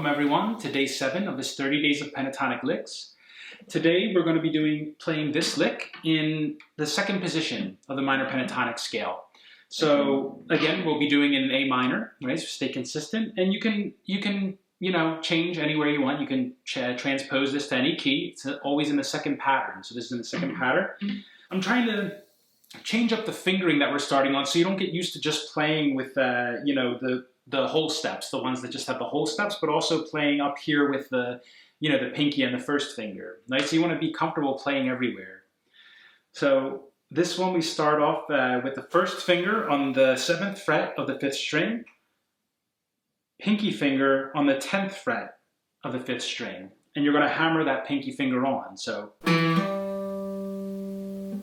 Welcome everyone to day 7 of this 30 days of pentatonic licks. Today we're going to be playing this lick in the second position of the minor pentatonic scale. So again, we'll be doing it in A minor, right? So stay consistent, and you can change anywhere you want. You can transpose this to any key. It's always in the second pattern. So this is in the second pattern. I'm trying to change up the fingering that we're starting on, so you don't get used to just playing with the whole steps, the ones that just have the whole steps, but also playing up here with the the pinky and the first finger. Right? So you want to be comfortable playing everywhere. So this one we start off with the first finger on the 7th fret of the 5th string, pinky finger on the 10th fret of the 5th string, and you're going to hammer that pinky finger on. So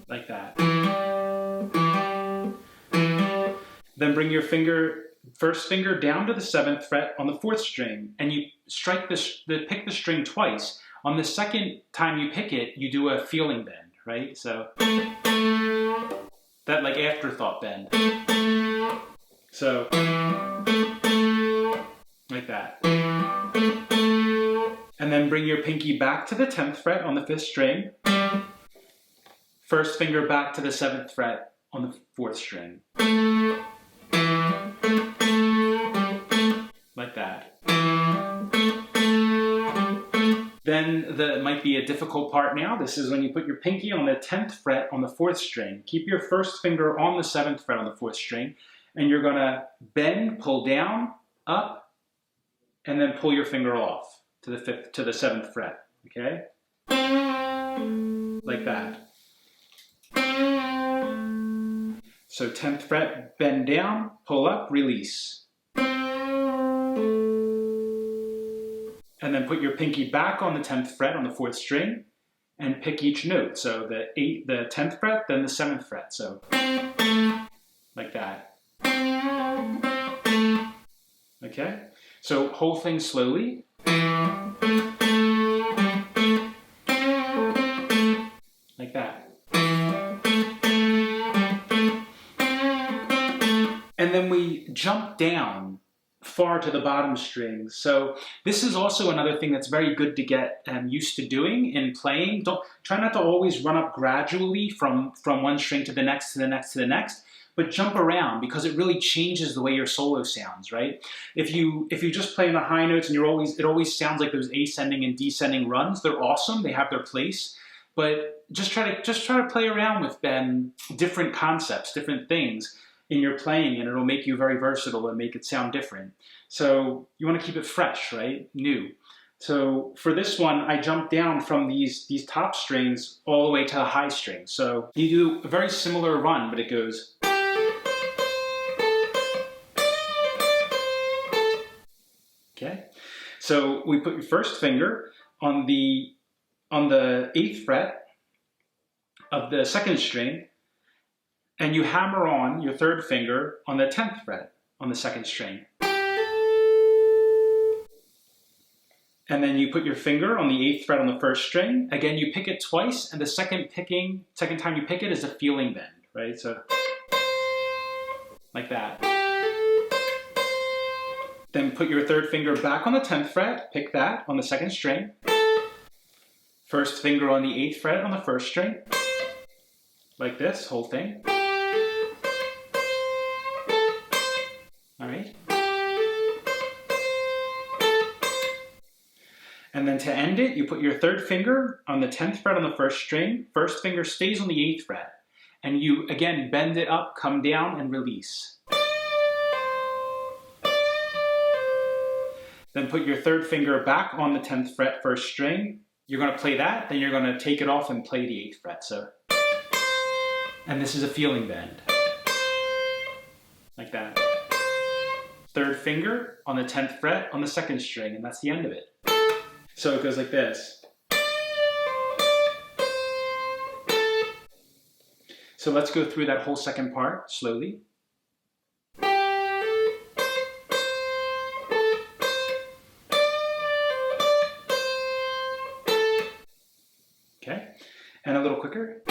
like that. Then bring your first finger down to the 7th fret on the 4th string, and you strike pick the string twice. On the second time you pick it, you do a feeling bend, right? So that like afterthought bend. So like that. And then bring your pinky back to the 10th fret on the 5th string. First finger back to the 7th fret on the 4th string. Like that. Then might be a difficult part now. This is when you put your pinky on the 10th fret on the 4th string. Keep your first finger on the 7th fret on the 4th string, and you're going to bend, pull down, up, and then pull your finger off to the 7th fret. Okay? Like that. So 10th fret, bend down, pull up, release. And then put your pinky back on the 10th fret on the 4th string and pick each note. So the 10th fret, then the 7th fret. So like that. Okay? So whole thing slowly. Like that. And then we jump down far to the bottom strings. So this is also another thing that's very good to get used to doing in playing. Try not to always run up gradually from one string to the next, to the next, to the next, but jump around, because it really changes the way your solo sounds, right? If you just play in the high notes and it always sounds like those ascending and descending runs, they're awesome, they have their place, but just try to play around with different concepts, different things in your playing, and it'll make you very versatile and make it sound different. So you want to keep it fresh, right? New. So for this one, I jumped down from these top strings all the way to the high strings. So you do a very similar run, but it goes. Okay. So we put your first finger on the 8th fret of the 2nd string, and you hammer on your 3rd finger on the 10th fret on the 2nd string. And then you put your finger on the 8th fret on the 1st string. Again, you pick it twice, and the second time you pick it is a feeling bend, right? So like that. Then put your 3rd finger back on the 10th fret, pick that on the 2nd string. First finger on the 8th fret on the 1st string. Like this, whole thing. All right. And then to end it, you put your 3rd finger on the 10th fret on the 1st string. First finger stays on the 8th fret. And you, again, bend it up, come down, and release. Then put your 3rd finger back on the 10th fret 1st string. You're going to play that, then you're going to take it off and play the 8th fret. So, and this is a feeling bend. Like that. 3rd finger on the 10th fret on the 2nd string, and that's the end of it. So it goes like this. So let's go through that whole second part slowly. Okay, and a little quicker.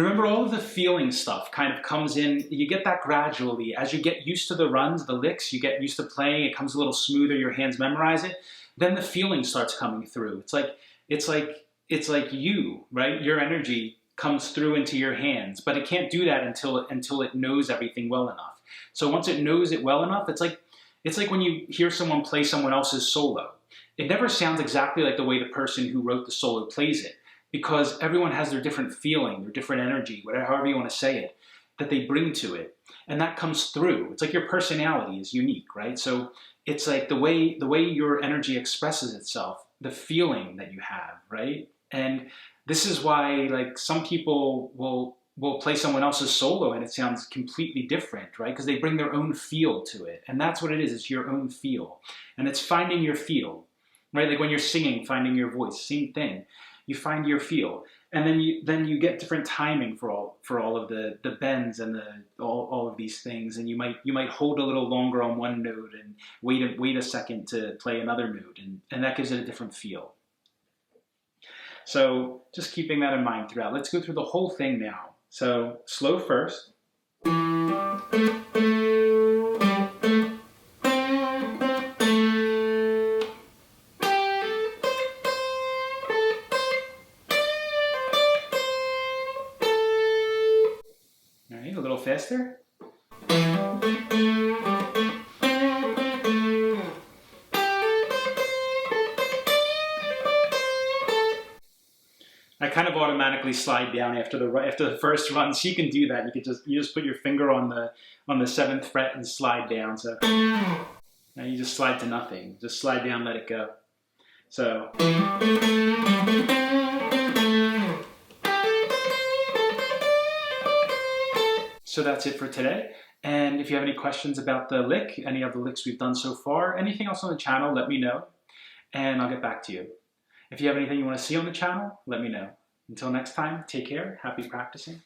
remember all of the feeling stuff kind of comes in. You get that gradually. As you get used to the runs, the licks, you get used to playing, it comes a little smoother, your hands memorize it. Then the feeling starts coming through. It's like you, right? Your energy comes through into your hands, but it can't do that until it knows everything well enough. So once it knows it well enough, it's like when you hear someone play someone else's solo. It never sounds exactly like the way the person who wrote the solo plays it, because everyone has their different feeling, their different energy, whatever, however you want to say it, that they bring to it. And that comes through. It's like your personality is unique, right? So it's like the way your energy expresses itself, the feeling that you have, right? And this is why, like, some people will play someone else's solo and it sounds completely different, right? Because they bring their own feel to it. And that's what it is. It's your own feel. And it's finding your feel, right? Like when you're singing, finding your voice, same thing. You find your feel. And then you get different timing for all of the bends and all of these things. And you might hold a little longer on one note and wait a second to play another note. And that gives it a different feel. So just keeping that in mind throughout. Let's go through the whole thing now. So slow first. All right, a little faster. I kind of automatically slide down after the first run, so you can do that. You just put your finger on the 7th fret and slide down. So now you just slide to nothing. Just slide down, let it go. So. So that's it for today. And if you have any questions about the lick, any of the licks we've done so far, anything else on the channel, let me know, and I'll get back to you. If you have anything you want to see on the channel, let me know. Until next time, take care, happy practicing.